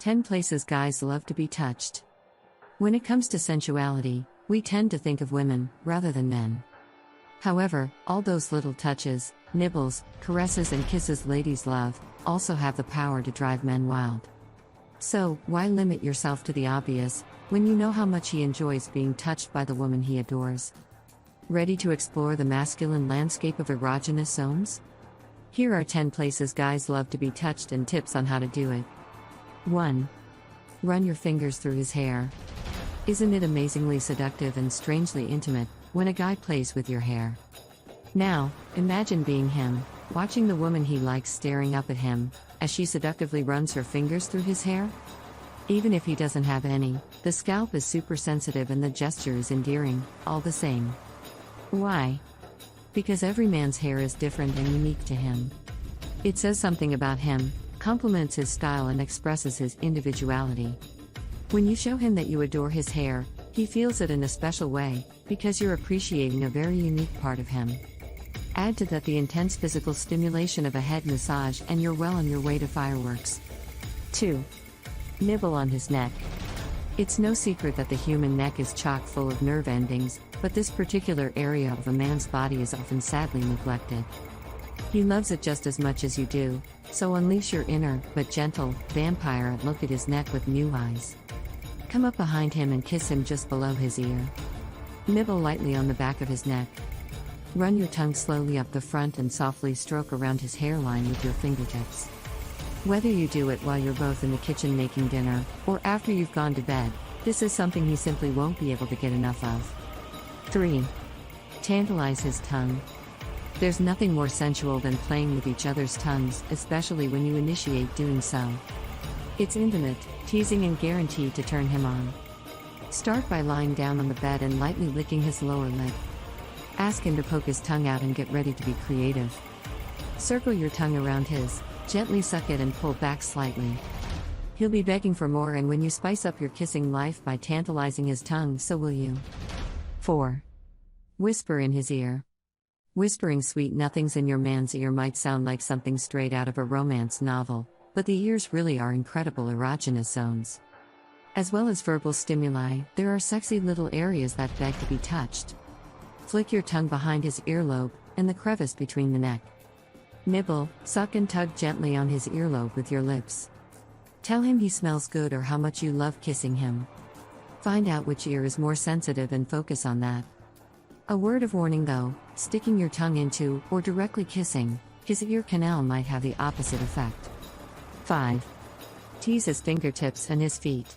10 places guys love to be touched. When it comes to sensuality, we tend to think of women, rather than men. However, all those little touches, nibbles, caresses and kisses ladies love, also have the power to drive men wild. So, why limit yourself to the obvious, when you know how much he enjoys being touched by the woman he adores? Ready to explore the masculine landscape of erogenous zones? Here are 10 places guys love to be touched and tips on how to do it. 1. Run your fingers through his hair. Isn't it amazingly seductive and strangely intimate when a guy plays with your hair? Now, imagine being him, watching the woman he likes staring up at him, as she seductively runs her fingers through his hair. Even if he doesn't have any, the scalp is super sensitive and the gesture is endearing, all the same. Why? Because every man's hair is different and unique to him. It says something about him, complements his style and expresses his individuality. When you show him that you adore his hair, he feels it in a special way, because you're appreciating a very unique part of him. Add to that the intense physical stimulation of a head massage and you're well on your way to fireworks. 2. Nibble on his neck. It's no secret that the human neck is chock full of nerve endings, but this particular area of a man's body is often sadly neglected. He loves it just as much as you do, so unleash your inner, but gentle, vampire and look at his neck with new eyes. Come up behind him and kiss him just below his ear. Nibble lightly on the back of his neck. Run your tongue slowly up the front and softly stroke around his hairline with your fingertips. Whether you do it while you're both in the kitchen making dinner, or after you've gone to bed, this is something he simply won't be able to get enough of. 3. Tantalize his tongue. There's nothing more sensual than playing with each other's tongues, especially when you initiate doing so. It's intimate, teasing and guaranteed to turn him on. Start by lying down on the bed and lightly licking his lower lip. Ask him to poke his tongue out and get ready to be creative. Circle your tongue around his, gently suck it and pull back slightly. He'll be begging for more, and when you spice up your kissing life by tantalizing his tongue, so will you. 4. Whisper in his ear. Whispering sweet nothings in your man's ear might sound like something straight out of a romance novel, but the ears really are incredible erogenous zones. As well as verbal stimuli, there are sexy little areas that beg to be touched. Flick your tongue behind his earlobe, in the crevice between the neck. Nibble, suck and tug gently on his earlobe with your lips. Tell him he smells good or how much you love kissing him. Find out which ear is more sensitive and focus on that. A word of warning though, sticking your tongue into, or directly kissing, his ear canal might have the opposite effect. 5. Tease his fingertips and his feet.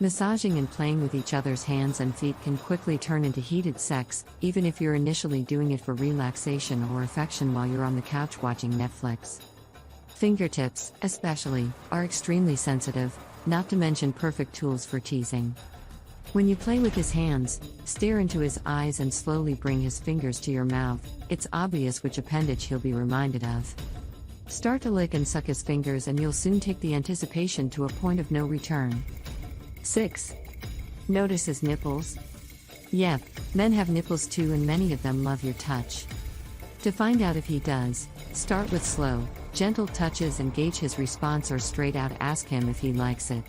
Massaging and playing with each other's hands and feet can quickly turn into heated sex, even if you're initially doing it for relaxation or affection while you're on the couch watching Netflix. Fingertips, especially, are extremely sensitive, not to mention perfect tools for teasing. When you play with his hands, stare into his eyes and slowly bring his fingers to your mouth, it's obvious which appendage he'll be reminded of. Start to lick and suck his fingers and you'll soon take the anticipation to a point of no return. 6. Notice his nipples. Yep, men have nipples too and many of them love your touch. To find out if he does, start with slow, gentle touches and gauge his response, or straight out ask him if he likes it.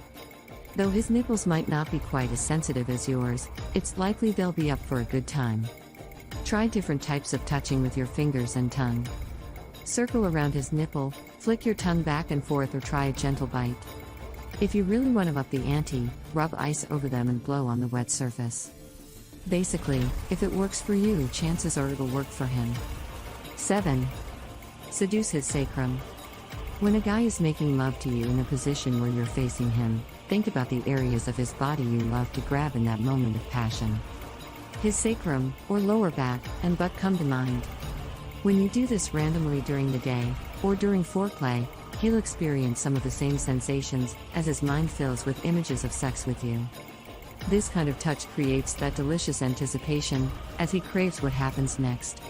Though his nipples might not be quite as sensitive as yours, it's likely they'll be up for a good time. Try different types of touching with your fingers and tongue. Circle around his nipple, flick your tongue back and forth, or try a gentle bite. If you really want to up the ante, rub ice over them and blow on the wet surface. Basically, if it works for you, chances are it'll work for him. 7. Seduce his sacrum. When a guy is making love to you in a position where you're facing him, think about the areas of his body you love to grab in that moment of passion. His sacrum, or lower back, and butt come to mind. When you do this randomly during the day, or during foreplay, he'll experience some of the same sensations, as his mind fills with images of sex with you. This kind of touch creates that delicious anticipation, as he craves what happens next.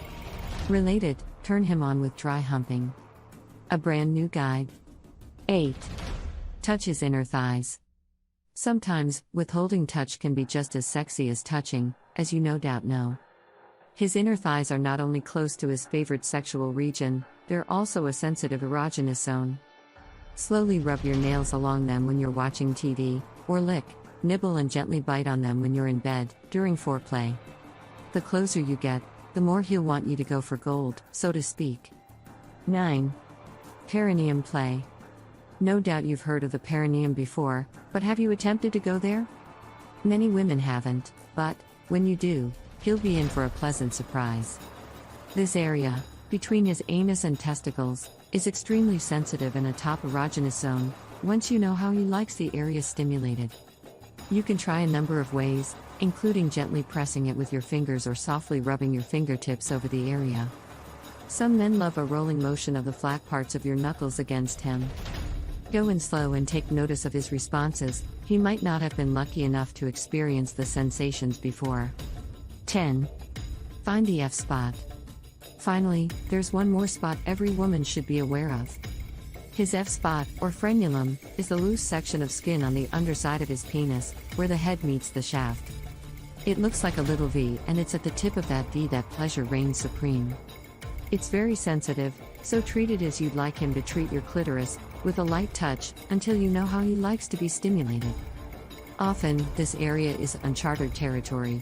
Related, turn him on with dry humping. A brand new guide. 8. Touch his inner thighs. Sometimes, withholding touch can be just as sexy as touching, as you no doubt know. His inner thighs are not only close to his favorite sexual region, they're also a sensitive erogenous zone. Slowly rub your nails along them when you're watching TV, or lick, nibble, and gently bite on them when you're in bed, during foreplay. The closer you get, the more he'll want you to go for gold, so to speak. 9. Perineum play. No doubt you've heard of the perineum before, but have you attempted to go there? Many women haven't, but, when you do, he'll be in for a pleasant surprise. This area, between his anus and testicles, is extremely sensitive and a top erogenous zone, once you know how he likes the area stimulated. You can try a number of ways, including gently pressing it with your fingers or softly rubbing your fingertips over the area. Some men love a rolling motion of the flat parts of your knuckles against him. Go in slow and take notice of his responses. He might not have been lucky enough to experience the sensations before. 10. Find the F spot. Finally, there's one more spot every woman should be aware of. His F spot, or frenulum, is the loose section of skin on the underside of his penis, where the head meets the shaft. It looks like a little V, and it's at the tip of that V that pleasure reigns supreme. It's very sensitive, so treat it as you'd like him to treat your clitoris, with a light touch, until you know how he likes to be stimulated. Often, this area is uncharted territory.